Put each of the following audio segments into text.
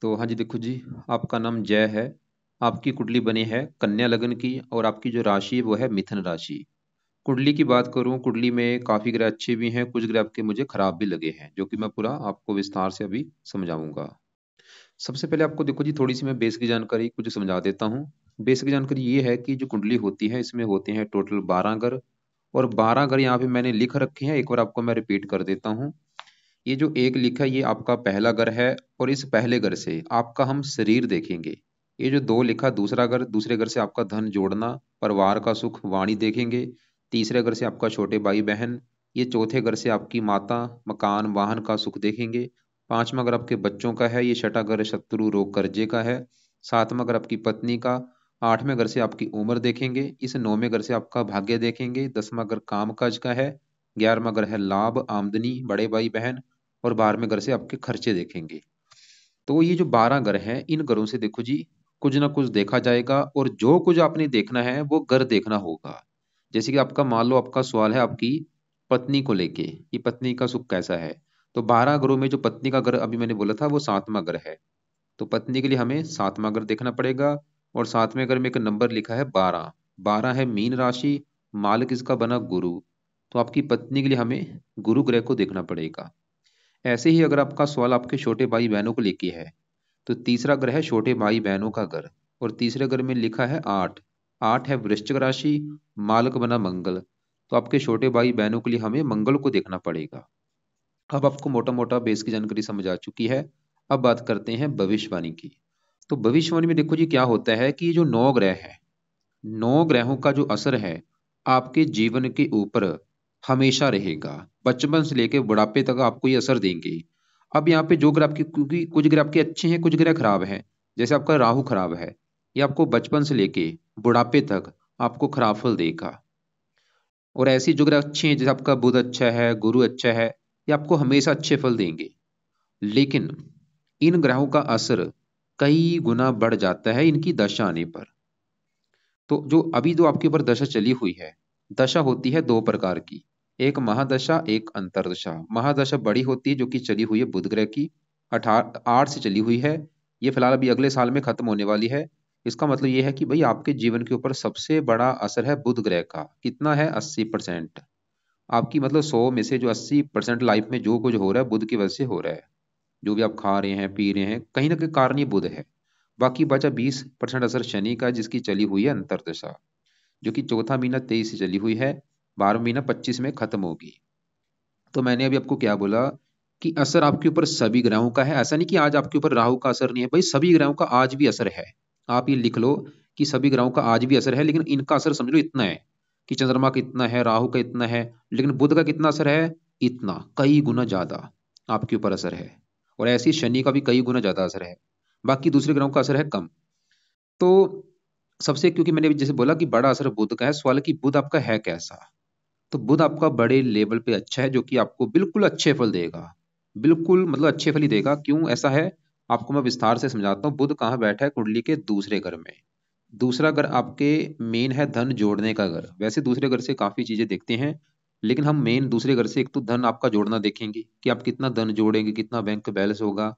तो हाँ जी, देखो जी, आपका नाम जय है। आपकी कुंडली बनी है कन्या लगन की और आपकी जो राशि है वो है मिथुन राशि। कुंडली की बात करूं, कुंडली में काफ़ी ग्रह अच्छे भी हैं, कुछ ग्रह आपके मुझे खराब भी लगे हैं, जो कि मैं पूरा आपको विस्तार से अभी समझाऊंगा। सबसे पहले आपको देखो जी, थोड़ी सी मैं बेसिक जानकारी कुछ समझा देता हूँ। बेसिक जानकारी ये है कि जो कुंडली होती है इसमें होते हैं टोटल 12 ग्रह। और 12 ग्रह यहाँ पे मैंने लिख रखे हैं, एक बार आपको मैं रिपीट कर देता हूँ। ये जो एक लिखा है ये आपका पहला घर है, और इस पहले घर से आपका हम शरीर देखेंगे। ये जो दो लिखा दूसरा घर, दूसरे घर से आपका धन जोड़ना, परिवार का सुख, वाणी देखेंगे। तीसरे घर से आपका छोटे भाई बहन। ये चौथे घर से आपकी माता, मकान वाहन का सुख देखेंगे। पांचवा घर आपके बच्चों का है। ये छठा घर शत्रु रोग कर्जे का है। सातवां घर आपकी पत्नी का। आठवें घर से आपकी उम्र देखेंगे। इस नौवें घर से आपका भाग्य देखेंगे। दसवां घर काम काज का है। 11वां घर है लाभ आमदनी, बड़े भाई बहन। और 12वें घर से आपके खर्चे देखेंगे। तो ये जो 12 घर हैं, इन घरों से देखो जी, कुछ ना कुछ देखा जाएगा, और जो कुछ आपने देखना है वो घर देखना होगा। जैसे कि आपका मान लो आपका सवाल है आपकी पत्नी को लेके, कि पत्नी का सुख कैसा है। तो 12 घरों में जो पत्नी का घर अभी मैंने बोला था वो 7वां घर है। तो पत्नी के लिए हमें 7वां घर देखना पड़ेगा। और 7वें घर में एक नंबर लिखा है 12। 12 है मीन राशि, मालिक इसका बना गुरु। तो आपकी पत्नी के लिए हमें गुरु ग्रह को देखना पड़ेगा। ऐसे ही अगर आपका सवाल आपके छोटे भाई बहनों को लेके है, तो तीसरा ग्रह है छोटे भाई बहनों का घर। और तीसरे घर में लिखा है 8। 8 है वृश्चिक राशि, मालक बना मंगल। तो आपके छोटे भाई बहनों के लिए हमें मंगल को देखना पड़ेगा। अब आपको मोटा मोटा बेस की जानकारी समझ आ चुकी है। अब बात करते हैं भविष्यवाणी की। तो भविष्यवाणी में देखो जी क्या होता है कि ये जो 9 ग्रह है, 9 ग्रहों का जो असर है आपके जीवन के ऊपर हमेशा रहेगा। बचपन से लेकर बुढ़ापे तक आपको ये असर देंगे। अब यहाँ पे जो ग्रह आपके, क्योंकि कुछ ग्रह आपके अच्छे हैं कुछ ग्रह खराब हैं। जैसे आपका राहु खराब है, ये आपको बचपन से लेके बुढ़ापे तक आपको खराब फल देगा। और ऐसी जो ग्रह अच्छे हैं, जैसे आपका बुध अच्छा है, गुरु अच्छा है, ये आपको हमेशा अच्छे फल देंगे। लेकिन इन ग्रहों का असर कई गुना बढ़ जाता है इनकी दशा आने पर। तो जो अभी जो आपके ऊपर दशा चली हुई है, दशा होती है दो प्रकार की। एक महादशा, एक अंतरदशा। महादशा बड़ी होती है जो कि चली हुई है बुध ग्रह की, 8 से चली हुई है। ये फिलहाल अभी अगले साल में खत्म होने वाली है। इसका मतलब ये है कि भाई आपके जीवन के ऊपर सबसे बड़ा असर है बुध ग्रह का। कितना है? 80%। आपकी मतलब 100 में से जो 80% लाइफ में जो कुछ हो रहा है बुध की वजह से हो रहा है। जो भी आप खा रहे हैं पी रहे हैं, कहीं ना कहीं कारण ये बुध है। बाकी बचा 20% असर शनि का, जिसकी चली हुई है अंतरदशा, जो कि चौथा महीना 23 से चली हुई है, 12वां महीना 25 में खत्म होगी। तो मैंने अभी आपको क्या बोला कि असर आपके ऊपर सभी ग्रहों का है। ऐसा नहीं कि आज आपके ऊपर राहु का असर नहीं है, भाई सभी ग्रहों का आज भी असर है। आप ये लिख लो कि सभी ग्रहों का आज भी असर है, लेकिन इनका असर समझ लो इतना है कि चंद्रमा का इतना है, राहु का इतना है, लेकिन बुध का कितना असर है? इतना, कई गुना ज्यादा आपके ऊपर असर है। और ऐसे ही शनि का भी कई गुना ज्यादा असर है। बाकी दूसरे ग्रहों का असर है कम। तो सबसे, क्योंकि मैंने अभी जैसे बोला कि बड़ा असर बुध का है, सवाल है कि बुध आपका है कैसा। तो बुध आपका बड़े लेवल पे अच्छा है, जो कि आपको बिल्कुल अच्छे फल देगा। बिल्कुल मतलब अच्छे फल ही देगा। क्यों ऐसा है, आपको मैं विस्तार से समझाता हूँ। बुध कहाँ बैठा है? कुंडली के दूसरे घर में। दूसरा घर आपके मेन है धन जोड़ने का घर। वैसे दूसरे घर से काफी चीजें देखते हैं, लेकिन हम मेन दूसरे घर से एक तो धन आपका जोड़ना देखेंगे कि आप कितना धन जोड़ेंगे, कितना बैंक बैलेंस होगा।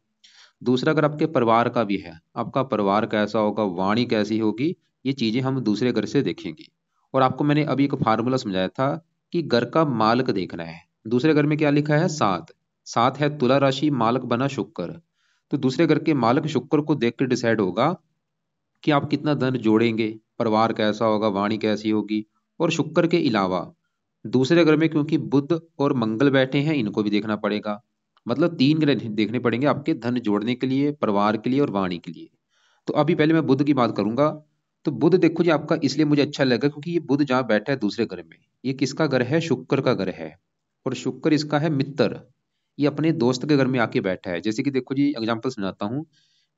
दूसरा अगर आपके परिवार का भी है, आपका परिवार कैसा होगा, वाणी कैसी होगी, ये चीजें हम दूसरे घर से देखेंगे। और आपको मैंने अभी एक फार्मूला समझाया था कि घर का मालक देखना है। दूसरे घर में क्या लिखा है? 7। 7 है तुला राशि, मालक बना शुक्र। तो दूसरे घर के मालक शुक्र को देख कर डिसाइड होगा कि आप कितना धन जोड़ेंगे, परिवार कैसा होगा, वाणी कैसी होगी। और शुक्र के अलावा दूसरे घर में क्योंकि बुध और मंगल बैठे हैं, इनको भी देखना पड़ेगा। मतलब 3 ग्रह देखने पड़ेंगे आपके धन जोड़ने के लिए, परिवार के लिए और वाणी के लिए। तो अभी पहले मैं बुध की बात करूंगा। तो बुध देखो जी आपका इसलिए मुझे अच्छा लगा क्योंकि ये बुध जहाँ बैठा है दूसरे घर में, ये किसका घर है? शुक्र का घर है। और शुक्र इसका है मित्र। ये अपने दोस्त के घर में आके बैठा है। जैसे कि देखो जी एग्जाम्पल समझाता हूँ।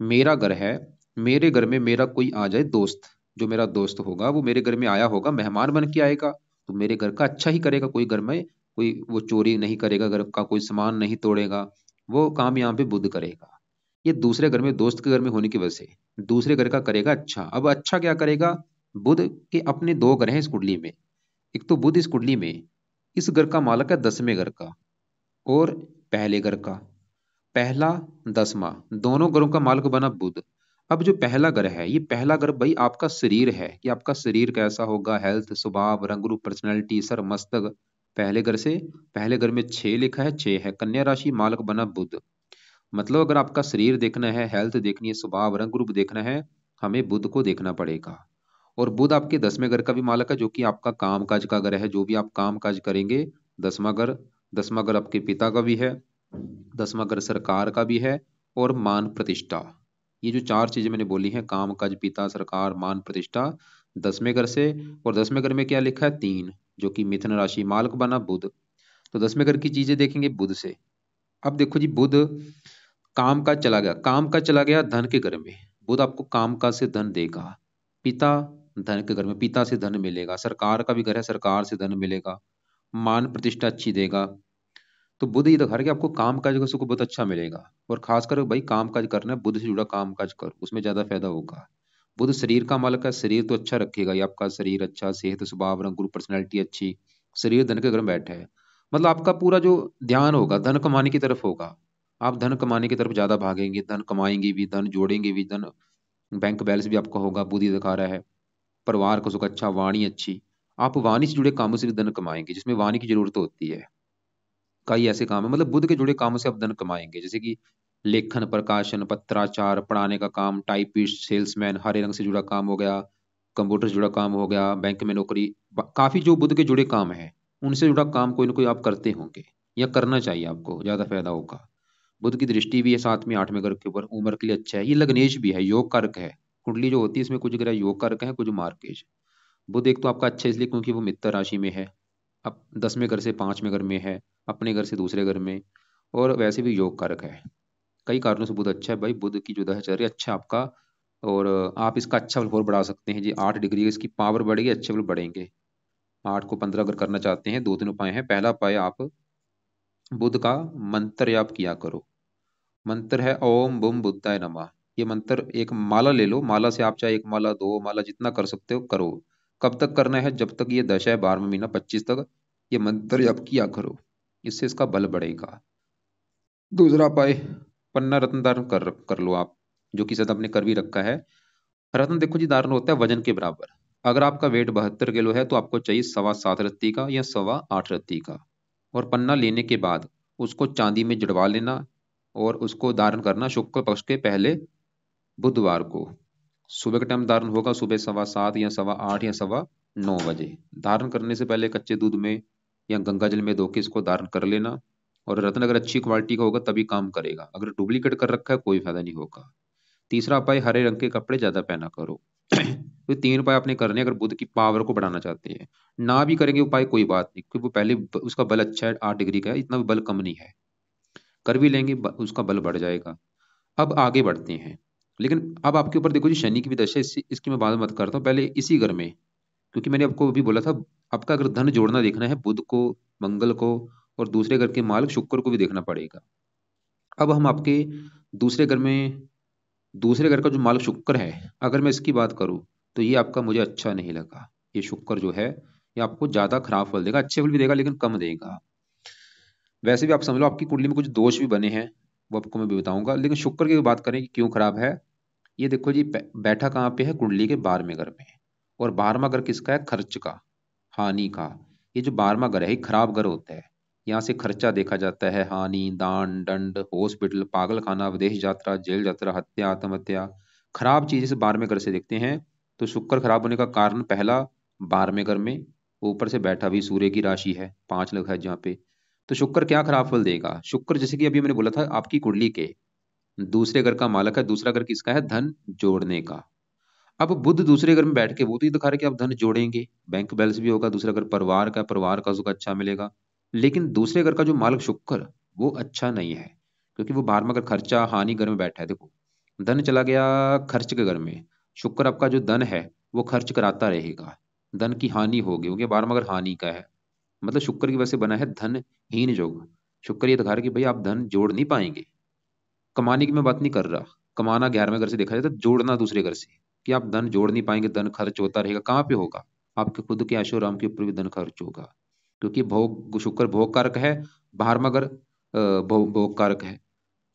मेरा घर है, मेरे घर में मेरा कोई आ जाए दोस्त, जो मेरा दोस्त होगा वो मेरे घर में आया होगा, मेहमान बन के आएगा, तो मेरे घर का अच्छा ही करेगा। कोई घर में कोई वो चोरी नहीं करेगा, घर का कोई सामान नहीं तोड़ेगा। वो काम यहाँ पे बुध करेगा। ये दूसरे घर में दोस्त के घर में होने की वजह से दूसरे घर का करेगा अच्छा। अब अच्छा क्या करेगा? बुध के अपने 2 ग्रह हैं इस कुंडली में। एक तो बुध इस कुंडली में इस घर का मालक है 10वें घर का और पहले घर का। पहला, दसवां, दोनों ग्रहों का मालिक बना बुध। अब जो पहला ग्रह है, ये पहला ग्रह भाई आपका शरीर है कि आपका शरीर कैसा होगा, हेल्थ, स्वभाव, रंग रूप, पर्सनैलिटी, सर, मस्तक। पहले घर से, पहले घर में 6 लिखा है, 6 है, कन्या राशि, मालिक बना बुध। मतलब अगर आपका शरीर देखना है, हेल्थ देखनी है, स्वभाव, रंग रूप देखना है, हमें बुध को देखना पड़ेगा। और बुध आपके 10वें घर का भी मालिक है, जो कि आपका काम काज का घर है, जो भी आप काम काज करेंगे। 10वां घर, 10वां घर आपके पिता का भी है, 10वां घर सरकार का भी है, और मान प्रतिष्ठा। ये जो चार चीजें मैंने बोली हैं, काम काज, पिता, सरकार, मान प्रतिष्ठा, 10वें घर से। और 10वें घर में क्या लिखा है? 3, जो कि मिथुन राशि, मालिक बना बुध। तो 10वें घर की चीजें देखेंगे बुध से। अब देखो जी, बुध काम का चला गया, काम का चला गया धन के घर में। बुध आपको काम का से धन देगा। पिता, धन के घर में पिता से धन मिलेगा। सरकार का भी घर है, सरकार से धन मिलेगा। मान प्रतिष्ठा अच्छी देगा। तो बुध ये दिखा रहा है कि आपको काम काज का सुख बहुत अच्छा मिलेगा। और खासकर भाई काम काज करना है, बुध से जुड़ा काम काज करो, उसमें ज्यादा फायदा होगा। बुध शरीर का मालिक है, शरीर तो अच्छा रखेगा, ये आपका शरीर अच्छा, सेहत, स्वभाव, रंग रूप, पर्सनैलिटी अच्छी। शरीर धन के घर में बैठा है, मतलब आपका पूरा जो ध्यान होगा धन कमाने की तरफ होगा। आप धन कमाने की तरफ ज्यादा भागेंगे, धन कमाएंगे भी, धन जोड़ेंगे भी, धन बैंक बैलेंस भी आपका होगा, बुद्धि दिखा रहा है। परिवार का सुख अच्छा, वाणी अच्छी। आप वाणी से जुड़े कामों से भी धन कमाएंगे, जिसमें वाणी की जरूरत होती है। कई ऐसे काम है, मतलब बुद्ध के जुड़े कामों से आप धन कमाएंगे, जैसे कि लेखन, प्रकाशन, पत्राचार, पढ़ाने का काम, टाइपिस्ट, सेल्समैन, हरे रंग से जुड़ा काम हो गया, कंप्यूटर से जुड़ा काम हो गया, बैंक में नौकरी। काफी जो बुद्ध के जुड़े काम है, उनसे जुड़ा काम कोई ना कोई आप करते होंगे, या करना चाहिए, आपको ज्यादा फायदा होगा। बुद्ध की दृष्टि भी है साथ में 8वें घर के ऊपर, उम्र के लिए अच्छा है। ये लग्नेश भी है, योग कारक है। कुंडली जो होती है इसमें कुछ ग्रह योग कारक है, कुछ मार्केज। बुध एक तो आपका अच्छा इसलिए क्योंकि वो मित्र राशि में है। अब 10वें घर से 5वें घर में है, अपने घर से दूसरे घर में। और वैसे भी योग कारक है। कई कारणों से बुध अच्छा है भाई, बुध की जो दहचर्य अच्छा आपका। और आप इसका अच्छा बल और बढ़ा सकते हैं जी, 8 डिग्री इसकी पावर बढ़ेगी, अच्छे बल बढ़ेंगे। 8 को 15 अगर करना चाहते हैं, 2 3 उपाय हैं। पहला उपाय, आप बुध का मंत्र याप किया करो। मंत्र है ओम बुम बुद्धाय नमः। ये मंत्र एक माला ले लो, माला से आप चाहे एक माला, दो माला, जितना कर सकते हो करो। कब तक करना है? जब तक ये दशा है, 12वां महीना 25 तक ये मंत्र जप किया करो, इससे इसका बल बढ़ेगा। दूसरा उपाय, पन्ना रत्न धारण कर लो आप, जो कि शायद आपने कर भी रखा है। रत्न देखो जी, धारण होता है वजन के बराबर। अगर आपका वेट 72 किलो है, तो आपको चाहिए 7.25 रत्ती का या 8.25 रत्ती का। और पन्ना लेने के बाद उसको चांदी में जड़वा लेना, और उसको धारण करना शुक्ल पक्ष के पहले बुधवार को। सुबह का टाइम धारण होगा, सुबह 7:15 या 8:15 या 9:15 बजे। धारण करने से पहले कच्चे दूध में या गंगा जल में धो के इसको धारण कर लेना। और रत्न अगर अच्छी क्वालिटी का होगा तभी काम करेगा, अगर डुप्लीकेट कर रखा है कोई फायदा नहीं होगा। तीसरा उपाय, हरे रंग के कपड़े ज्यादा पहना करो। तो 3 उपाय आपने करने हैं, अगर बुध की पावर को बढ़ाना चाहते हैं। ना भी करेंगे उपाय कोई बात नहीं, क्योंकि वो पहले उसका बल अच्छा है, 8 डिग्री का है, इतना भी बल कम नहीं है। कर भी लेंगे उसका बल बढ़ जाएगा। अब आगे बढ़ते हैं। लेकिन अब आपके ऊपर देखो जी, शनि की भी दशा है, इसकी मैं बात मत करता हूँ, पहले इसी घर में। क्योंकि मैंने आपको अभी बोला था, आपका अगर धन जोड़ना देखना है, बुध को, मंगल को, और दूसरे घर के मालिक शुक्र को भी देखना पड़ेगा। अब हम आपके दूसरे घर में, दूसरे घर का जो मालिक शुक्र है, अगर मैं इसकी बात करूं, तो ये आपका मुझे अच्छा नहीं लगा। ये शुक्र जो है, ये आपको ज्यादा खराब फल देगा, अच्छे फल भी देगा लेकिन कम देगा। वैसे भी आप समझ लो आपकी कुंडली में कुछ दोष भी बने हैं, वो आपको मैं भी बताऊंगा। लेकिन शुक्र की बात करें कि क्यों खराब है। ये देखो जी, बैठा कहाँ पे है? कुंडली के 12वें घर में। और 12वां घर किसका है? खर्च का, हानि का। ये जो 12वां घर है, ये खराब घर होता है। यहाँ से खर्चा देखा जाता है, हानि, दान, दंड, हॉस्पिटल, पागल खाना, विदेश यात्रा, जेल यात्रा, हत्या, आत्महत्या। खराब चीजें से 12वें घर से देखते हैं। तो शुक्र खराब होने का कारण पहला, 12वें घर में ऊपर से बैठा भी सूर्य की राशि है, 5 लगा है जहाँ पे। तो शुक्र क्या खराब फल देगा? शुक्र जैसे कि अभी मैंने बोला था, आपकी कुंडली के दूसरे घर का मालक है। दूसरा घर किसका है? धन जोड़ने का। अब बुध दूसरे घर में बैठ के वो तो ये दिखा रहे कि आप धन जोड़ेंगे, बैंक बैलेंस भी होगा। दूसरा घर परिवार का, परिवार का सुख अच्छा मिलेगा। लेकिन दूसरे घर का जो मालक शुक्र, वो अच्छा नहीं है। क्योंकि वो 12वां घर खर्चा, हानि घर में बैठा है। देखो, धन चला गया खर्च के घर में। शुक्र आपका जो धन है, वो खर्च कराता रहेगा, धन की हानि होगी, क्योंकि 12वां घर हानि का है। मतलब शुक्र की वजह से बना है धनहीन योग। शुक्र ये दिखा रहा है कि भाई आप धन जोड़ नहीं पाएंगे। कमाने की मैं बात नहीं कर रहा, कमाना 11वें घर से देखा जाए तो, जोड़ना दूसरे घर से, कि आप धन जोड़ नहीं पाएंगे, धन खर्च होता रहेगा। कहाँ पे होगा? आपके खुद के ऐशो आराम के ऊपर भी धन खर्च होगा। क्योंकि भोग, शुक्र भोग कारक है, बारहवां घर भोग कारक है।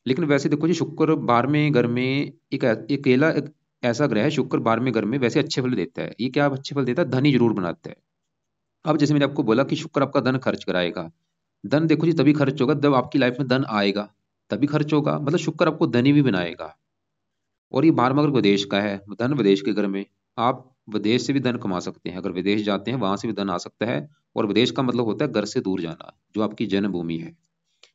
लेकिन वैसे देखो जी, शुक्र 12वें घर में एक अकेला एक ऐसा ग्रह है, शुक्र 12वें घर में वैसे अच्छे फल देता है। ये क्या अच्छे फल देता है? धन ही जरूर बनाता है। अब जैसे मैंने आपको बोला कि शुक्र आपका धन खर्च कराएगा। धन देखो जी तभी खर्च होगा जब आपकी लाइफ में धन आएगा, तभी खर्च होगा। मतलब शुक्र आपको धनी भी बनाएगा। और ये 12वां घर विदेश का है, धन विदेश के घर में। आप विदेश से भी धन कमा सकते हैं, अगर विदेश जाते हैं वहां से भी धन आ सकता है। और विदेश का मतलब होता है घर से दूर जाना, जो आपकी जन्मभूमि है।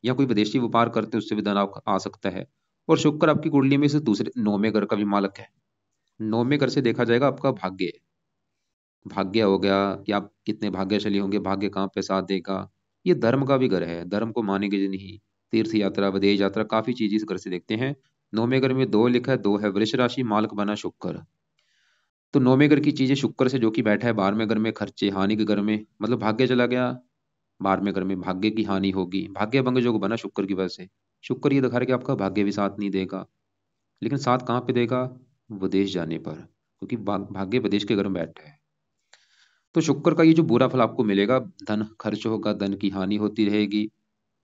या कोई विदेशी व्यापार करते हैं, उससे भी धन आ सकता है। और शुक्र आपकी कुंडली में से दूसरे 9वें घर का भी मालक है। 9वें घर से देखा जाएगा आपका भाग्य। भाग्य हो गया कि आप कितने भाग्यशाली होंगे, भाग्य कहाँ पे साथ देगा। ये धर्म का भी घर है, धर्म को मानेंगे जी नहीं। तीर्थ यात्रा, विदेश यात्रा, काफी चीज इस घर से देखते हैं। 9वें घर में 2 लिखा है, 2 है वृष राशि, मालक बना शुक्र। तो 9वें घर की चीजें शुक्र से जो कि बैठा है 12वें घर में, खर्चे हानि के घर में, मतलब भाग्य चला गया। 12वें घर में भाग्य की हानि होगी, भाग्य भंग योग बना शुक्र की वजह से। शुक्र ये दिखा रहा है कि आपका भाग्य भी साथ नहीं देगा। लेकिन साथ कहाँ पे देगा? विदेश जाने पर, क्योंकि भाग्य विदेश के घर में बैठा है। तो शुक्र का ये जो बुरा फल आपको मिलेगा, धन खर्च होगा, धन की हानि होती रहेगी,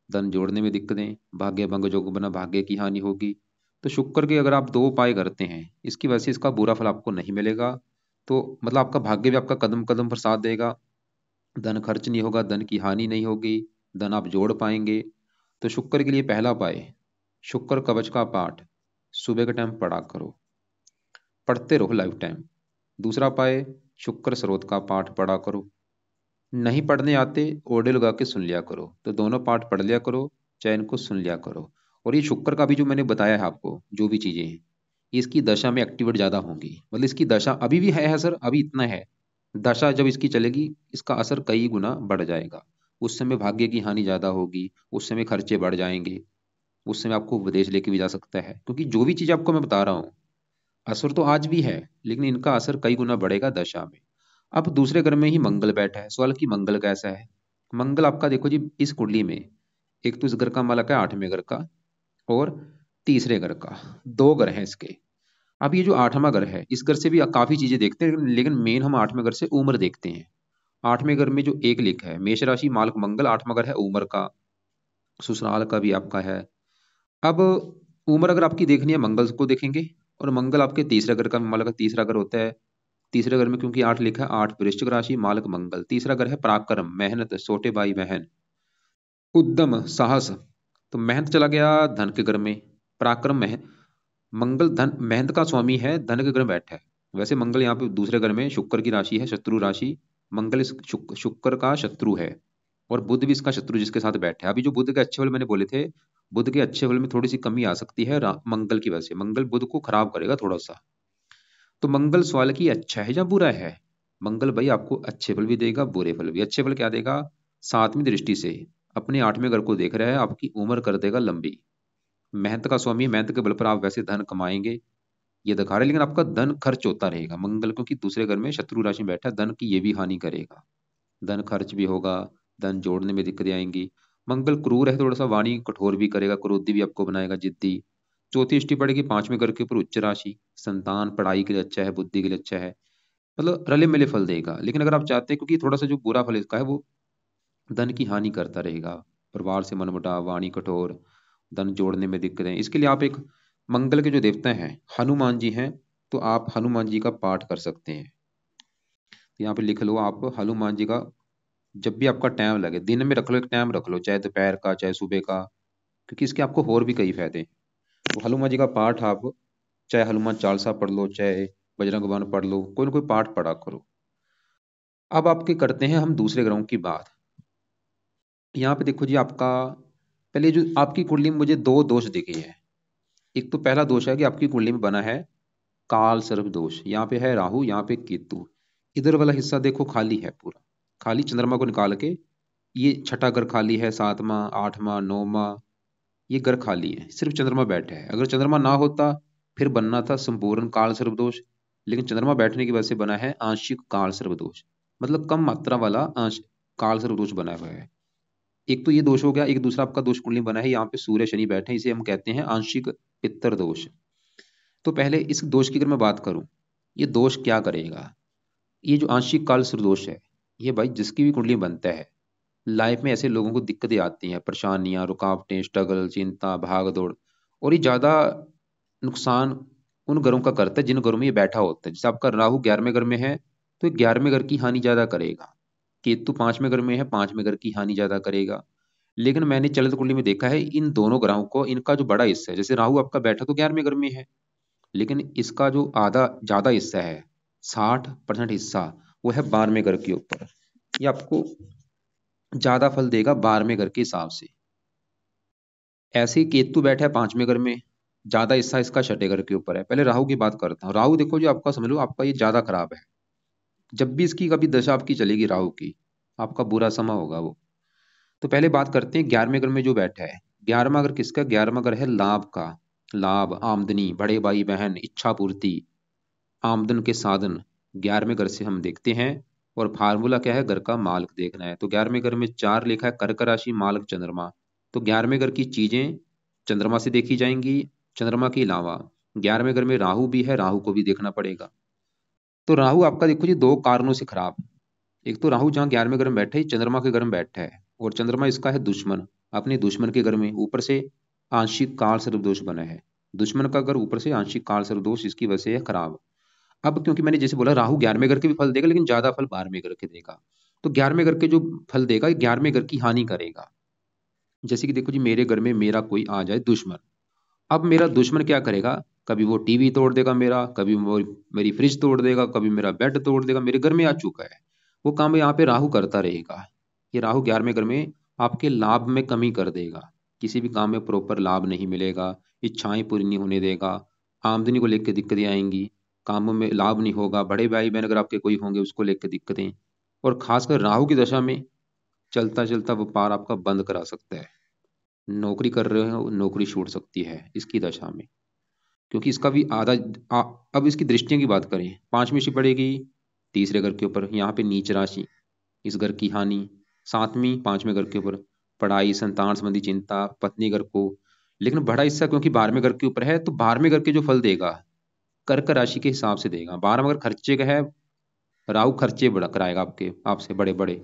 धन जोड़ने में दिक्कतें, भाग्य भंग योग बना, भाग्य की हानि होगी। तो शुक्र के अगर आप 2 उपाय करते हैं, इसकी वजह से इसका बुरा फल आपको नहीं मिलेगा। तो मतलब आपका भाग्य भी आपका कदम कदम पर साथ देगा। धन खर्च नहीं होगा, धन की हानि नहीं होगी, धन आप जोड़ पाएंगे। तो शुक्र के लिए पहला उपाय, शुक्र कवच का पाठ सुबह के टाइम पढ़ा करो, पढ़ते रहो लाइफ टाइम। दूसरा उपाय, शुक्र स्रोत का पाठ पढ़ा करो। नहीं पढ़ने आते, ऑडियो लगा के सुन लिया करो, तो दोनों पाठ पढ़ लिया करो, चाहे इनको सुन लिया करो। और ये शुक्र का भी जो मैंने बताया है आपको, जो भी चीजें हैं, इसकी दशा में एक्टिवेट ज्यादा होंगी। मतलब इसकी दशा अभी भी है सर, अभी इतना है। दशा जब इसकी चलेगी, इसका असर कई गुना बढ़ जाएगा। उस समय भाग्य की हानि ज्यादा होगी, उस समय खर्चे बढ़ जाएंगे, उस समय आपको विदेश लेके भी जा सकता है। क्योंकि जो भी चीज आपको मैं बता रहा हूँ, असर तो आज भी है, लेकिन इनका असर कई गुना बढ़ेगा दशा में। अब दूसरे घर में ही मंगल बैठा है, सवाल कि मंगल कैसा है। मंगल आपका देखो जी इस कुंडली में, एक तो इस घर का मालक है 8वें घर का, और तीसरे घर का। 2 घर हैं इसके। अब ये जो 8वां घर है, इस घर से भी काफी चीजें देखते हैं, लेकिन मेन हम 8वें घर से उम्र देखते हैं। 8वें घर में जो एक लिखा है, मेष राशि मालक मंगल, 8वां घर है उम्र का, ससुराल का भी आपका है। अब उम्र अगर आपकी देखनी है, मंगल को देखेंगे। और मंगल आपके तीसरे घर का मालक है, तीसरा घर होता है। तीसरे घर में क्योंकि 8 लिखा है, 8 वृश्चिक राशि मालक मंगल, तीसरा घर है पराक्रम, मेहनत, छोटे भाई बहन, उद्यम, साहस। तो मेहनत चला गया धन के घर में, पराक्रम मंगल धन मेहनत का स्वामी है, धन के घर में बैठा है। वैसे मंगल यहाँ पे दूसरे घर में शुक्र की राशि है, शत्रु राशि। मंगल इस शुक्र का शत्रु है। और बुध भी इसका शत्रु, जिसके साथ बैठा है। अभी जो बुध के अच्छे फल मैंने बोले थे, बुध के अच्छे फल में थोड़ी सी कमी आ सकती है मंगल की वजह से। मंगल बुध को खराब करेगा थोड़ा सा। तो मंगल सवाल की अच्छा है या बुरा है? मंगल भाई आपको अच्छे फल भी देगा, बुरे फल भी। अच्छे फल क्या देगा? 7वीं दृष्टि से अपने 8वें घर को देख रहा है, आपकी उम्र कर देगा लंबी। मेहनत का स्वामी, मेहनत के बल पर आप वैसे धन कमाएंगे, ये दिखा रहा है। लेकिन आपका धन खर्च होता रहेगा मंगल, क्योंकि दूसरे घर में शत्रु राशि में बैठा है, धन की ये भी हानि करेगा। धन खर्च भी होगा, धन जोड़ने में दिक्कतें आएंगी। मंगल क्रूर है, थोड़ा सा वाणी कठोर भी करेगा, क्रोधी भी आपको बनाएगा, जिद्दी। चौथी दृष्टि पड़ेगी 5वें घर के ऊपर, उच्च राशि, संतान पढ़ाई के लिए अच्छा है, बुद्धि के लिए अच्छा है। मतलब रले मिले फल देगा। लेकिन अगर आप चाहते हैं, क्योंकि थोड़ा सा जो बुरा फल इसका है, वो धन की हानि करता रहेगा, परिवार से मनमुटाव, वाणी कठोर, धन जोड़ने में दिक्कतें। इसके लिए आप एक मंगल के जो देवता हैं, हनुमान जी हैं, तो आप हनुमान जी का पाठ कर सकते हैं। यहाँ पे लिख लो आप हनुमान जी का, जब भी आपका टाइम लगे, दिन में रख लो, एक टाइम रख लो, चाहे दोपहर का चाहे सुबह का, क्योंकि इसके आपको और भी कई फायदे हैं। तो हनुमान जी का पाठ आप, चाहे हनुमान चालीसा पढ़ लो, चाहे बजरंग बाण पढ़ लो, कोई ना कोई पाठ पढ़ा करो। अब आपके करते हैं हम दूसरे ग्रहों की बात। यहाँ पे देखो जी आपका, पहले जो आपकी कुंडली में मुझे 2 दोष दिखे हैं। एक तो पहला दोष है कि आपकी कुंडली में बना है काल सर्प दोष। यहाँ पे है राहु, यहाँ पे केतु। इधर वाला हिस्सा देखो खाली है पूरा, खाली चंद्रमा को निकाल के। ये छठा घर खाली है, 7वां, 8वां, 9वां, ये घर खाली है, सिर्फ चंद्रमा बैठा है। अगर चंद्रमा ना होता, फिर बनना था संपूर्ण काल सर्प दोष। लेकिन चंद्रमा बैठने की वजह से बना है आंशिक काल सर्प दोष, मतलब कम मात्रा वाला अंश काल सर्प दोष बना हुआ है। एक तो ये दोष हो गया। एक दूसरा आपका दोष कुंडली बना है, यहाँ पे सूर्य शनि बैठे हैं, इसे हम कहते हैं आंशिक पित्तर दोष। तो पहले इस दोष की अगर मैं बात करूं, ये दोष क्या करेगा? ये जो आंशिक काल सर्प दोष है, ये भाई जिसकी भी कुंडली बनता है, लाइफ में ऐसे लोगों को दिक्कतें आती हैं, परेशानियां, रुकावटें, स्ट्रगल, चिंता, भाग दौड़। और ये ज्यादा नुकसान उन घरों का करता है जिन घरों में ये बैठा होता है। जैसे आपका राहु 11वें घर में है तो 11वें घर की हानि ज्यादा करेगा। केतु 5वें घर में है, 5वें घर की हानि ज्यादा करेगा। लेकिन मैंने चलित कुंडली में देखा है इन दोनों ग्रहों को इनका जो बड़ा हिस्सा है, जैसे राहु आपका बैठा तो 11वें घर में है, लेकिन इसका जो आधा ज्यादा हिस्सा है, 60% हिस्सा, वो है 12वें घर के ऊपर। ये आपको ज्यादा फल देगा 12वें घर के हिसाब से। ऐसे ही केतु बैठा है 5वें घर में, ज्यादा हिस्सा इसका 6ठे घर के ऊपर है। पहले राहु की बात करता हूँ। राहु देखो जो आपका समझ लो आपका ये ज्यादा खराब है। जब भी इसकी कभी दशा आपकी चलेगी राहु की, आपका बुरा समय होगा वो। तो पहले बात करते हैं 11वें घर में जो बैठा है। 11वां घर किसका? 11वां घर है लाभ का। लाभ, आमदनी, बड़े भाई बहन, इच्छा पूर्ति, आमदन के साधन 11वें घर से हम देखते हैं। और फार्मूला क्या है? घर का मालक देखना है। तो 11वें घर में 4 लिखा है, कर्क राशि, मालक चंद्रमा। तो 11वें घर की चीजें चंद्रमा से देखी जाएंगी। चंद्रमा के अलावा 11वें घर में राहु भी है, राहु को भी देखना पड़ेगा। तो राहु आपका देखो जी दो कारणों से खराब। एक तो राहु जहाँ 11वें घर में बैठे, चंद्रमा के घर में बैठा है, और चंद्रमा इसका है दुश्मन। अपने दुश्मन के घर में ऊपर से आंशिक काल सर्प दोष बना है। दुश्मन का घर ऊपर से आंशिक काल सर्प दोष, इसकी वजह से है खराब। अब क्योंकि मैंने जैसे बोला राहु 11वें घर के भी फल देगा, लेकिन ज्यादा फल 12वें घर के देगा। तो 11वें घर के जो फल देगा 11वें घर की हानि करेगा। जैसे कि देखो जी मेरे घर में मेरा कोई आ जाए दुश्मन, अब मेरा दुश्मन क्या करेगा? कभी वो टीवी तोड़ देगा मेरा, कभी वो मेरी फ्रिज तोड़ देगा, कभी मेरा बेड तोड़ देगा। मेरे घर में आ चुका है वो काम, यहाँ पे राहु करता रहेगा। ये राहु 11वें घर में आपके लाभ में कमी कर देगा। किसी भी काम में प्रॉपर लाभ नहीं मिलेगा, इच्छाएं पूरी नहीं होने देगा, आमदनी को लेकर दिक्कतें आएंगी, कामों में लाभ नहीं होगा, बड़े भाई बहन अगर आपके कोई होंगे उसको लेकर दिक्कतें। और खासकर राहु की दशा में चलता चलता व्यापार आपका बंद करा सकता है। नौकरी कर रहे हो, नौकरी छूट सकती है इसकी दशा में। क्योंकि इसका भी अब इसकी दृष्टियों की बात करें, 5वीं से पड़ेगी तीसरे घर के ऊपर, यहाँ पे नीच राशि, इस घर की हानि। 7वीं 5वें घर के ऊपर पढ़ाई, संतान संबंधी चिंता, पत्नी घर को। लेकिन बड़ा हिस्सा क्योंकि 12वें घर के ऊपर है, तो 12वें घर के जो फल देगा कर्क राशि के हिसाब से देगा। 12वां घर खर्चे का है, राहु खर्चे बड़ा कराएगा आपके, आपसे बड़े बड़े,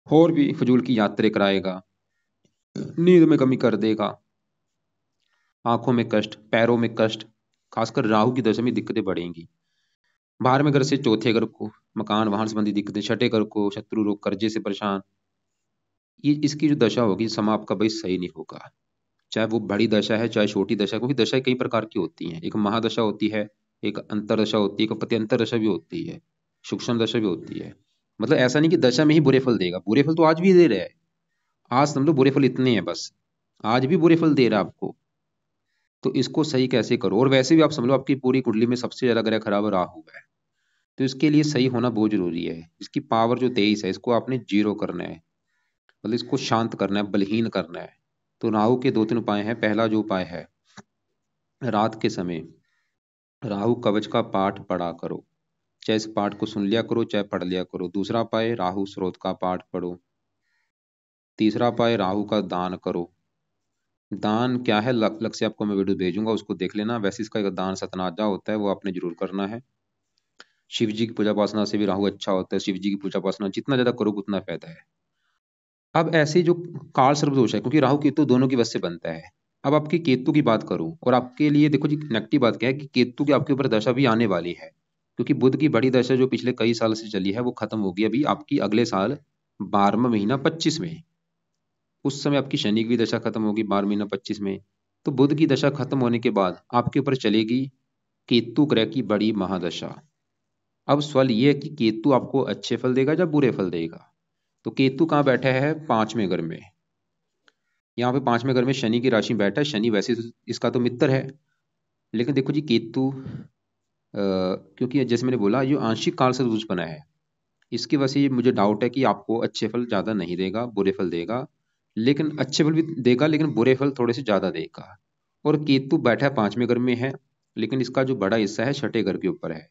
और भी फजूल की यात्रा कराएगा, नींद में कमी कर देगा, आंखों में कष्ट, पैरों में कष्ट। खासकर राहु की दशा में दिक्कतें बढ़ेंगी। 12वें घर से चौथे घर को मकान वाहन संबंधी दिक्कतें, 6ठे घर को शत्रु रोग, कर्जे से परेशान। ये इसकी जो दशा होगी समय आपका भाई सही नहीं होगा। चाहे वो बड़ी दशा है चाहे छोटी दशा, क्योंकि दशा कई प्रकार की होती हैं। एक महादशा होती है, एक अंतरदशा होती है, एक प्रत्यंतर दशा भी होती है, सूक्ष्म दशा भी होती है। मतलब ऐसा नहीं कि दशा में ही बुरे फल देगा, बुरे फल तो आज भी दे रहा है। आज समझो बुरे फल इतने हैं बस, आज भी बुरे फल दे रहा है आपको। तो इसको सही कैसे करो? और वैसे भी आप समझ लो आपकी पूरी कुंडली में सबसे ज्यादा ग्रह खराब राहु है, तो इसके लिए सही होना बहुत जरूरी है। इसकी पावर जो 23 है इसको आपने जीरो करना है, मतलब इसको शांत करना है, बलहीन करना है। तो राहु के 2-3 उपाय हैं। पहला जो उपाय है, रात के समय राहु कवच का पाठ पढ़ा करो। चाहे इस पाठ को सुन लिया करो चाहे पढ़ लिया करो। दूसरा उपाय, राहु स्रोत का पाठ पढ़ो। तीसरा उपाय, राहु का दान करो। दान क्या है, लग से आपको मैं वीडियो भेजूंगा, उसको देख लेना। वैसे इसका एक दान सतनाजा होता है, वो आपने जरूर करना है। शिव जी की पूजा उपासना से भी राहु अच्छा होता है। शिव जी की पूजा उपासना जितना ज्यादा करोगे उतना फायदा है। अब ऐसे जो काल सर्प दोष है, क्योंकि राहु केतु दोनों की वजह से बनता है। अब आपकी केतु की बात करूं, और आपके लिए देखो जी नेगेटिव बात क्या है कि केतु की आपके ऊपर दशा भी आने वाली है। क्योंकि बुध की बड़ी दशा जो पिछले कई साल से चली है वो खत्म होगी अभी आपकी अगले साल 12वां महीना 25 में। उस समय आपकी शनि की भी दशा खत्म होगी 12 महीना 25 में। तो बुध की दशा खत्म होने के बाद आपके ऊपर चलेगी केतु ग्रह की बड़ी महादशा। अब सवाल ये है कि केतु आपको अच्छे फल देगा या बुरे फल देगा? तो केतु कहाँ बैठा है? 5वें घर में। यहाँ पे 5वें घर में शनि की राशि में बैठा है। शनि वैसे तो इसका तो मित्र है, लेकिन देखो जी केतु क्योंकि जैसे मैंने बोला ये आंशिक काल से दूज बना है, इसकी वजह से मुझे डाउट है कि आपको अच्छे फल ज्यादा नहीं देगा, बुरे फल देगा। लेकिन अच्छे फल भी देगा, लेकिन बुरे फल थोड़े से ज्यादा देगा। और केतु बैठा है 5वें घर में है, लेकिन इसका जो बड़ा हिस्सा है 6ठे घर के ऊपर है।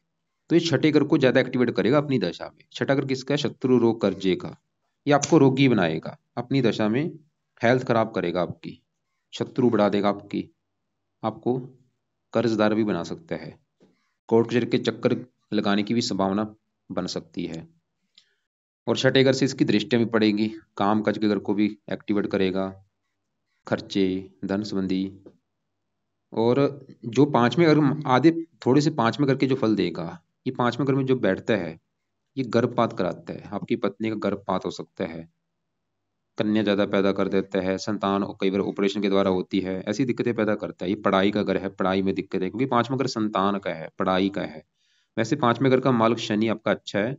तो ये 6ठे घर को ज्यादा एक्टिवेट करेगा अपनी दशा में। 6ठा घर किसका है? शत्रु रोग कर्जे का। ये आपको रोगी बनाएगा अपनी दशा में, हेल्थ खराब करेगा आपकी, शत्रु बढ़ा देगा आपकी, आपको कर्जदार भी बना सकता है, कोर्ट कचहरी के चक्कर लगाने की भी संभावना बन सकती है। और 6ठे घर से इसकी दृष्टियां भी पड़ेंगी, काम काज के घर को भी एक्टिवेट करेगा, खर्चे, धन संबंधी, और जो पांचवें घर में आधे थोड़े से पांचवें घर के जो फल देगा, ये पांचवें घर में जो बैठता है, ये गर्भपात कराता है। आपकी पत्नी का गर्भपात हो सकता है, कन्या ज्यादा पैदा कर देता है, संतान कई बार ऑपरेशन के द्वारा होती है, ऐसी दिक्कतें पैदा करता है। ये पढ़ाई का घर है, पढ़ाई में दिक्कत है, क्योंकि पांचवा घर संतान का है, पढ़ाई का है। वैसे पांचवें घर का मालिक शनि आपका अच्छा है,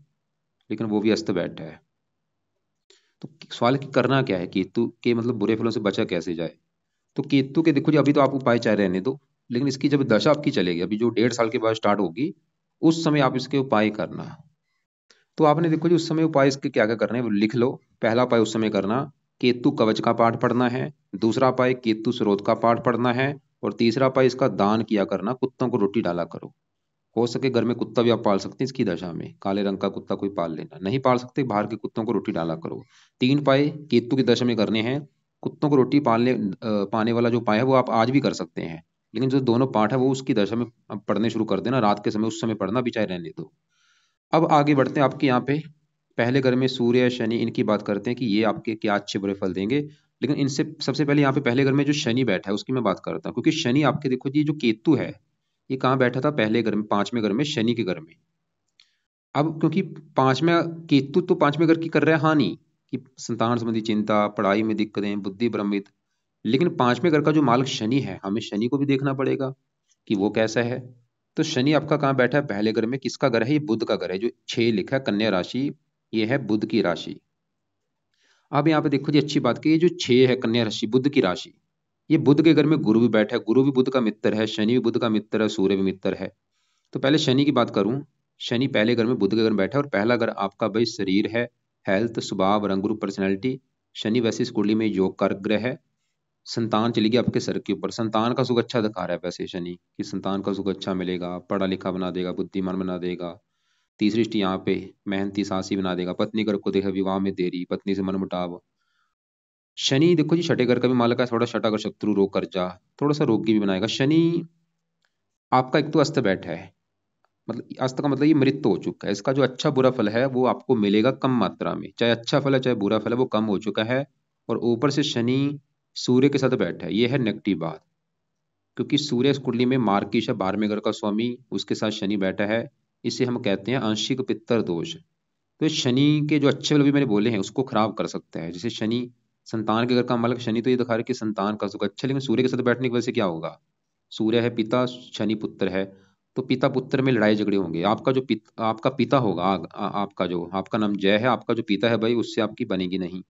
लेकिन वो भी अस्त बैठा है। तो सवाल की करना क्या है, केतु के मतलब बुरे फलों से बचा कैसे जाए। तो केतु के देखो जी, अभी तो आप उपाय चाहे रहने दो, लेकिन इसकी जब दशा आपकी चलेगी, अभी जो 1.5 साल के बाद स्टार्ट होगी, उस समय आप इसके उपाय करना। तो आपने देखो जी उस समय उपाय इसके क्या क्या करने हैं वो लिख लो। पहला उपाय उस समय करना, केतु कवच का पाठ पढ़ना है। दूसरा उपाय केतु स्रोत का पाठ पढ़ना है। और तीसरा उपाय इसका दान किया करना, कुत्तों को रोटी डाला करो। हो सके घर में कुत्ता भी आप पाल सकते हैं इसकी दशा में, काले रंग का कुत्ता कोई पाल लेना, नहीं पाल सकते बाहर के कुत्तों को रोटी डाला करो। 3 उपाय केतु की दशा में करने हैं। कुत्तों को रोटी पाने वाला जो उपाय है वो आप आज भी कर सकते हैं, लेकिन जो दोनों पाठ है वो उसकी दशा में पढ़ने शुरू कर देना, रात के समय उस समय पढ़ना भी चाहे रहने दो। अब आगे बढ़ते हैं आपके यहाँ पे। पहले घर में सूर्य शनि, इनकी बात करते हैं कि ये आपके क्या अच्छे बुरे फल देंगे। लेकिन इनसे सबसे पहले यहाँ पे पहले घर में जो शनि बैठा है उसकी मैं बात करता हूँ, क्योंकि शनि आपके देखो जी जो केतु है, ये कहाँ बैठा था, पहले घर में, पांचवें घर में, शनि के घर में। अब क्योंकि पांचवें केतु तो पांचवें घर की कर रहा है हानि, कि संतान संबंधी चिंता, पढ़ाई में दिक्कतें, बुद्धि भ्रमित। लेकिन पांचवें घर का जो मालिक शनि है, हमें शनि को भी देखना पड़ेगा कि वो कैसा है। तो शनि आपका कहाँ बैठा है, पहले घर में। किसका घर है, ये बुध का घर है, जो 6 लिखा है, कन्या राशि, ये है बुध की राशि। अब यहाँ पे देखो जी, अच्छी बात की, ये जो 6 है कन्या राशि, बुध की राशि, ये बुध के घर में गुरु भी बैठा है, गुरु भी बुध का मित्र है, शनि भी बुध का मित्र है, सूर्य भी मित्र है। तो पहले शनि की बात करूं, शनि पहले घर में बुध के घर में बैठा है, और पहला घर आपका भाई शरीर है, हेल्थ, स्वभाव, रंग रूप, पर्सनैलिटी। शनि वैसे इस कुंडली में योग कारक ग्रह है। संतान चलेगी आपके सर के ऊपर, संतान का सुख अच्छा दिखा रहा है वैसे शनि, कि संतान का सुख अच्छा मिलेगा, पढ़ा लिखा बना देगा, बुद्धिमान बना देगा। तीसरी दृष्टि यहाँ पे मेहनती साहसी बना देगा। पत्नी घर को देखा, विवाह में देरी, पत्नी से मनमुटाव। शनि देखो जी छठे घर का भी मालक है, थोड़ा छठा घर शत्रु, रोग, कर्जा, थोड़ा सा रोगी भी बनाएगा शनि। आपका एक तो अस्त बैठा है, मतलब अस्त का मतलब ये मृत हो चुका है, इसका जो अच्छा बुरा फल है वो आपको मिलेगा कम मात्रा में, चाहे अच्छा फल है चाहे बुरा फल है, वो कम हो चुका है। और ऊपर से शनि सूर्य के साथ बैठा है, ये है नेगेटिव बात। क्योंकि सूर्य इस कुंडली में मार्किश है, 12वें घर का स्वामी, उसके साथ शनि बैठा है। इसे हम कहते हैं आंशिक पित्तर दोष। तो इस शनि के जो अच्छे फल भी मैंने बोले हैं उसको खराब कर सकता है। जैसे शनि संतान के घर का मालिक शनि, तो ये दिखा रहा है कि संतान का सुख अच्छा, लेकिन सूर्य के साथ बैठने की वजह से क्या होगा, सूर्य है पिता, शनि पुत्र है, तो पिता पुत्र में लड़ाई झगड़े होंगे। आपका पिता होगा, आपका जो आपका नाम जय है, आपका जो पिता है भाई, उससे आपकी बनेगी नहीं।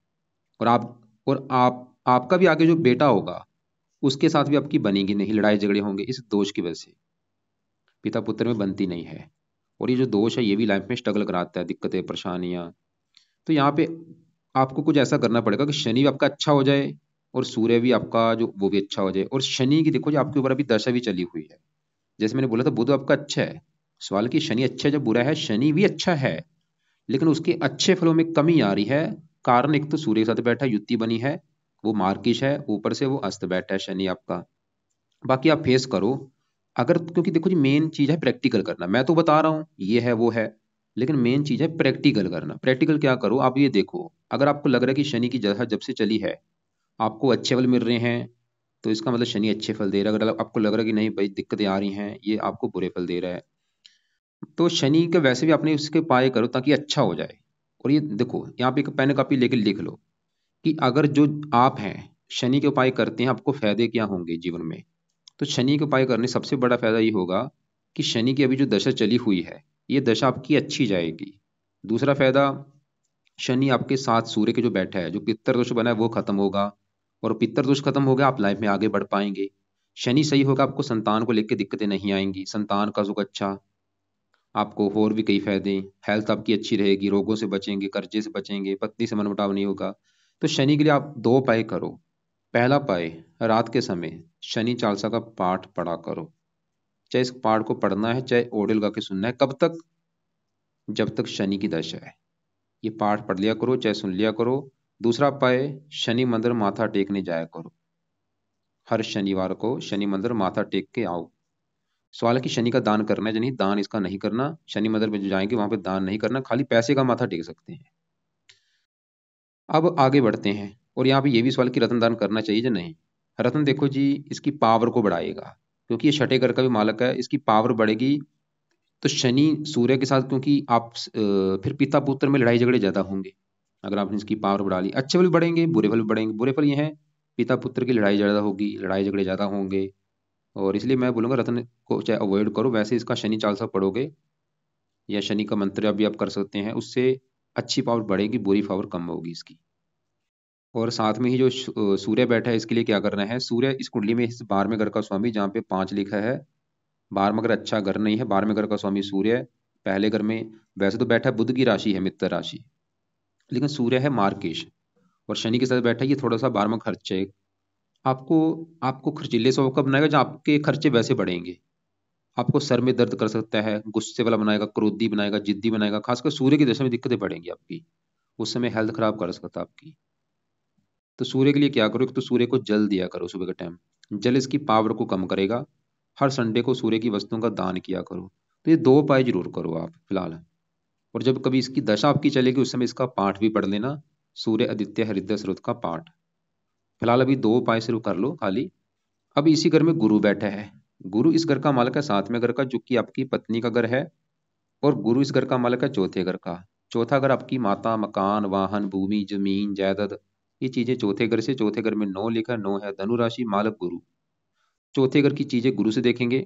और आप आपका भी आगे जो बेटा होगा उसके साथ भी आपकी बनेगी नहीं, लड़ाई झगड़े होंगे इस दोष की वजह से, पिता पुत्र में बनती नहीं है। और ये जो दोष है ये भी लाइफ में स्ट्रगल कराता है, दिक्कतें, परेशानियां। तो यहाँ पे आपको कुछ ऐसा करना पड़ेगा कि शनि भी आपका अच्छा हो जाए, और सूर्य भी आपका जो वो भी अच्छा हो जाए। और शनि की देखो जो आपके ऊपर अभी दशा भी चली हुई है, जैसे मैंने बोला था बुध आपका अच्छा है। सवाल की शनि अच्छा है जब बुरा है, शनि भी अच्छा है, लेकिन उसके अच्छे फलों में कमी आ रही है। कारण एक तो सूर्य के साथ बैठा युति बनी है, वो मार्किश है, ऊपर से वो अस्त बैठा है शनि आपका। बाकी आप फेस करो। अगर क्योंकि देखो जी मेन चीज है प्रैक्टिकल करना, मैं तो बता रहा हूँ ये है वो है, लेकिन मेन चीज है प्रैक्टिकल करना। प्रैक्टिकल क्या करो, आप ये देखो, अगर आपको लग रहा है कि शनि की जगह जब से चली है आपको अच्छे फल मिल रहे हैं, तो इसका मतलब शनि अच्छे फल दे रहा है। अगर आपको लग रहा है कि नहीं भाई दिक्कतें आ रही हैं, ये आपको बुरे फल दे रहा है, तो शनि के वैसे भी आपने उसके उपाय करो ताकि अच्छा हो जाए। और ये देखो यहाँ पे एक पेन कॉपी लेके लिख लो कि अगर जो आप हैं शनि के उपाय करते हैं, आपको फायदे क्या होंगे जीवन में। तो शनि के उपाय करने सबसे बड़ा फायदा ये होगा कि शनि की अभी जो दशा चली हुई है, ये दशा आपकी अच्छी जाएगी। दूसरा फायदा, शनि आपके साथ सूर्य के जो बैठा है, जो पित्तर दोष बना है वो खत्म होगा। और पित्तर दोष खत्म हो गया, आप लाइफ में आगे बढ़ पाएंगे। शनि सही होगा, आपको संतान को लेकर दिक्कतें नहीं आएंगी, संतान का सुख अच्छा, आपको और भी कई फायदे। हेल्थ आपकी अच्छी रहेगी, रोगों से बचेंगे, कर्जे से बचेंगे, पत्नी से मनमुटाव नहीं होगा। तो शनि के लिए आप 2 उपाय करो। पहला उपाय, रात के समय शनि चालीसा का पाठ पढ़ा करो। चाहे इस पाठ को पढ़ना है चाहे ऑडियो लगा के सुनना है, कब तक, जब तक शनि की दशा है। ये पाठ पढ़ लिया करो चाहे सुन लिया करो। दूसरा उपाय, शनि मंदिर माथा टेकने जाया करो। हर शनिवार को शनि मंदिर माथा टेक के आओ। सवाल है कि शनि का दान करना है या नहीं, दान इसका नहीं करना। शनि मंदिर में जो जाएंगे वहां पे दान नहीं करना, खाली पैसे का माथा टेक सकते हैं। अब आगे बढ़ते हैं। और यहाँ पे ये भी सवाल कि रत्न दान करना चाहिए या नहीं। रत्न देखो जी इसकी पावर को बढ़ाएगा। क्योंकि ये छठे घर का भी मालक है, इसकी पावर बढ़ेगी। तो शनि सूर्य के साथ, क्योंकि आप फिर पिता पुत्र में लड़ाई झगड़े ज्यादा होंगे। अगर आपने इसकी पावर बढ़ा ली, अच्छे फल भी बढ़ेंगे, बुरे फल भी बढ़ेंगे। बुरे फल ये हैं, पिता पुत्र की लड़ाई ज्यादा होगी, लड़ाई झगड़े ज्यादा होंगे। और इसलिए मैं बोलूंगा रत्न को चाहे अवॉइड करो। वैसे इसका शनि चालीसा पढ़ोगे या शनि का मंत्र भी आप कर सकते हैं, उससे अच्छी पावर बढ़ेगी, बुरी पावर कम होगी इसकी। और साथ में ही जो सूर्य बैठा है, इसके लिए क्या करना है। सूर्य इस कुंडली में इस 12वें घर का स्वामी, जहाँ पे 5 लिखा है, 12वां घर अच्छा घर नहीं है। 12वें घर का स्वामी सूर्य है। पहले घर में वैसे तो बैठा है, बुध की राशि है मित्र राशि, लेकिन सूर्य है मार्केश, और शनि के साथ बैठा है, ये थोड़ा सा 12वां खर्चे आपको आपको खर्चीले स्वभाव का बनाएगा, जहाँ आपके खर्चे वैसे बढ़ेंगे। आपको सर में दर्द कर सकता है, गुस्से वाला बनाएगा, क्रोधी बनाएगा, जिद्दी बनाएगा। खासकर सूर्य की दशा में दिक्कतें बढ़ेंगी आपकी, उस समय हेल्थ खराब कर सकता है आपकी। तो सूर्य के लिए क्या करो, एक तो सूर्य को जल दिया करो सुबह के टाइम। जल इसकी पावर को कम करेगा। हर संडे को सूर्य की वस्तुओं का दान किया करो। तो ये 2 उपाय जरूर करो आप फिलहाल। और जब कभी इसकी दशा आपकी चलेगी, उस समय इसका पाठ भी पढ़ लेना, सूर्य आदित्य हृदय स्रोत का पाठ। फिलहाल अभी 2 उपाय शुरू कर लो खाली। अब इसी घर में गुरु बैठा है। गुरु इस घर का मालक है 7वें घर का, जो कि आपकी पत्नी का घर है। और गुरु इस घर का मालक है चौथे घर का। चौथा घर आपकी माता, मकान, वाहन, भूमि, जमीन, जायदाद, ये चीजें चौथे घर से। चौथे घर में 9 लिखा, 9 है धनु राशि, मालक गुरु। चौथे घर की चीजें गुरु से देखेंगे।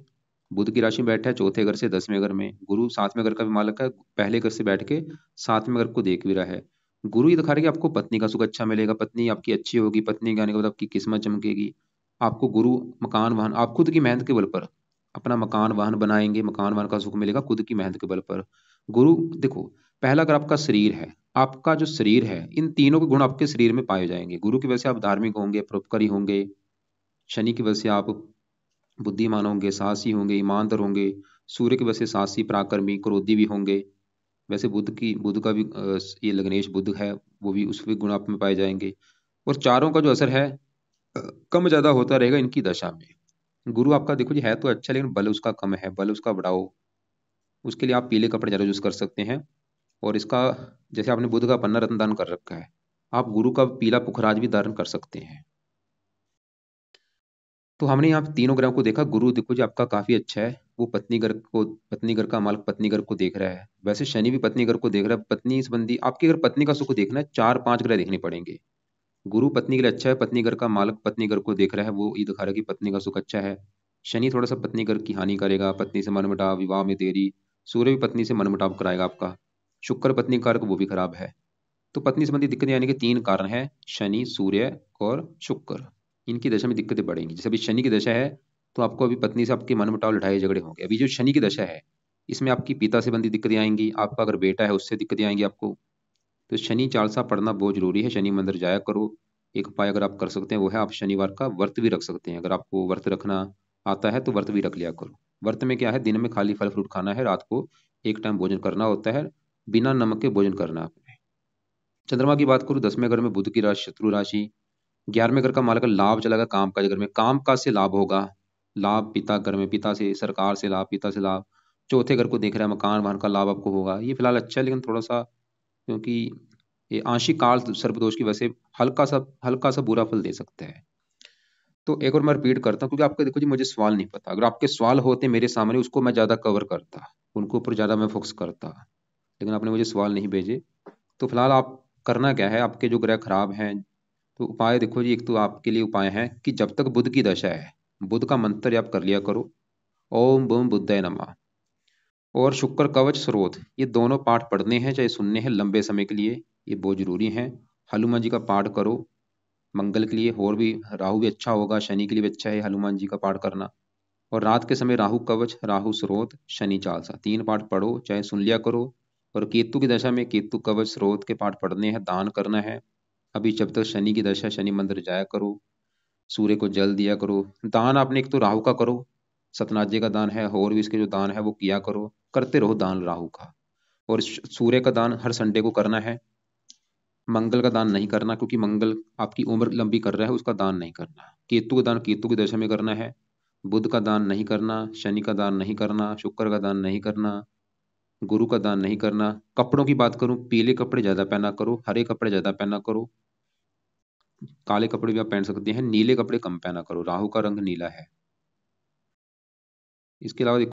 बुध की राशि में बैठा है चौथे घर से 10वें घर में। गुरु 7वें घर का भी मालक है, पहले घर से बैठ के 7वें घर को देख भी रहा है। गुरु ये दिखा रहा है कि आपको पत्नी का सुख अच्छा मिलेगा, पत्नी आपकी अच्छी होगी, पत्नी के आने के बाद आपकी किस्मत चमकेगी। आपको गुरु मकान वाहन, आप खुद की मेहनत के बल पर अपना मकान वाहन बनाएंगे, मकान वाहन का सुख मिलेगा खुद की मेहनत के बल पर। गुरु देखो, पहला अगर आपका शरीर है, आपका जो शरीर है, इन तीनों के गुण आपके शरीर में पाए जाएंगे। गुरु की वजह से आप धार्मिक होंगे, परोपकारी होंगे। शनि की वजह से आप बुद्धिमान होंगे, साहसी होंगे, ईमानदार होंगे। सूर्य की वजह से साहसी, पराक्रमी, क्रोधी भी होंगे। वैसे बुध का भी ये लग्नेश बुध है, वो भी उसके गुण आप में पाए जाएंगे। और चारों का जो असर है कम ज्यादा होता रहेगा इनकी दशा में। गुरु आपका देखो जी है तो अच्छा, लेकिन बल उसका कम है, बल उसका बढ़ाओ। उसके लिए आप पीले कपड़े ज्यादा यूज कर सकते हैं। और इसका, जैसे आपने बुध का पन्ना रत्न दान कर रखा है, आप गुरु का पीला पुखराज भी धारण कर सकते हैं। तो हमने यहाँ तीनों ग्रहों को देखा। गुरु देखो जी आपका काफी अच्छा है, वो पत्नी घर का मालिक पत्नी घर को देख रहा है। वैसे शनि भी पत्नी घर को देख रहा है। पत्नी संबंधी आपकी अगर पत्नी का सुख देखना है, 4-5 ग्रह देखने पड़ेंगे। गुरु पत्नी के लिए अच्छा है, पत्नी घर का मालिक पत्नी घर को देख रहा है, वो ये दिखा रहा है कि पत्नी का सुख अच्छा है। शनि थोड़ा सा पत्नी घर की हानि करेगा, पत्नी से मनमुटाव, विवाह में देरी। सूर्य भी पत्नी से मनमुटाव कराएगा आपका। शुक्र पत्नी कारक, वो भी खराब है। तो पत्नी संबंधी दिक्कतें यानी कि 3 कारण है, शनि, सूर्य और शुक्र। इनकी दशा में दिक्कतें बढ़ेंगी। जैसे अभी शनि की दशा है, तो आपको अभी पत्नी से आपके मनमुटाव, लड़ाई झगड़े होंगे। अभी जो शनि की दशा है, इसमें आपकी पिता से संबंधी दिक्कतें आएंगी, आपका अगर बेटा है उससे दिक्कतें आएंगी आपको। तो शनि चालीसा पढ़ना बहुत जरूरी है, शनि मंदिर जाया करो। एक उपाय अगर आप कर सकते हैं वो है, आप शनिवार का व्रत भी रख सकते हैं। अगर आपको व्रत रखना आता है तो व्रत भी रख लिया करो। व्रत में क्या है, दिन में खाली फल फ्रूट खाना है, रात को एक टाइम भोजन करना होता है, बिना नमक के भोजन करना है आपने। चंद्रमा की बात करूं, 10वें घर में बुध की राशि शत्रु राशि। 11वें घर का मालक लाभ चलेगा, काम काज घर में काम काज से लाभ होगा। लाभ पिता घर में, पिता से, सरकार से लाभ, पिता से लाभ। चौथे घर को देख रहा है, मकान वाहन का लाभ आपको होगा। ये फिलहाल अच्छा है, लेकिन थोड़ा सा, क्योंकि ये आंशिक काल सर्पदोष की वजह से हल्का सा बुरा फल दे सकता है। तो एक और मैं रिपीट करता हूँ, क्योंकि आपको देखो जी मुझे सवाल नहीं पता। अगर आपके सवाल होते मेरे सामने, उसको मैं ज्यादा कवर करता, उनके ऊपर ज्यादा मैं फोकस करता, लेकिन आपने मुझे सवाल नहीं भेजे। तो फिलहाल आप करना क्या है, आपके जो ग्रह खराब हैं, तो उपाय देखो जी। एक तो आपके लिए उपाय है कि जब तक बुध की दशा है, बुध का मंत्र आप कर लिया करो, ओम बम बुद्धाय नमः। और शुक्र कवच स्रोत, ये दोनों पाठ पढ़ने हैं चाहे सुनने हैं लंबे समय के लिए, ये बहुत जरूरी हैं। हनुमान जी का पाठ करो मंगल के लिए, और भी राहु भी अच्छा होगा, शनि के लिए भी अच्छा है हनुमान जी का पाठ करना। और रात के समय राहु कवच, राहु स्रोत, शनि चालसा, 3 पाठ पढ़ो चाहे सुन लिया करो। और केतु की दशा में केतु कवच स्रोत के पाठ पढ़ने हैं, दान करना है। अभी जब तक शनि की दशा, शनि मंदिर जाया करो, सूर्य को जल दिया करो। दान आपने एक तो राहु का करो, सतनाजे का दान है, और भी इसके जो दान है वो किया करो, करते रहो दान राहु का। और सूर्य का दान हर संडे को करना है। मंगल का दान नहीं करना, क्योंकि मंगल आपकी उम्र लंबी कर रहा है, उसका दान नहीं करना। केतु का दान केतु की दशा में करना है। बुध का दान नहीं करना, शनि का दान नहीं करना, शुक्र का दान नहीं करना, गुरु का दान नहीं करना। कपड़ों की बात करूं, पीले कपड़े ज्यादा पहना करो, हरे कपड़े ज्यादा पहना करो। काले कपड़े भी आप पहन सकते हैं, नीले कपड़े कम पहना करो, राहु का रंग नीला है। इसके अलावा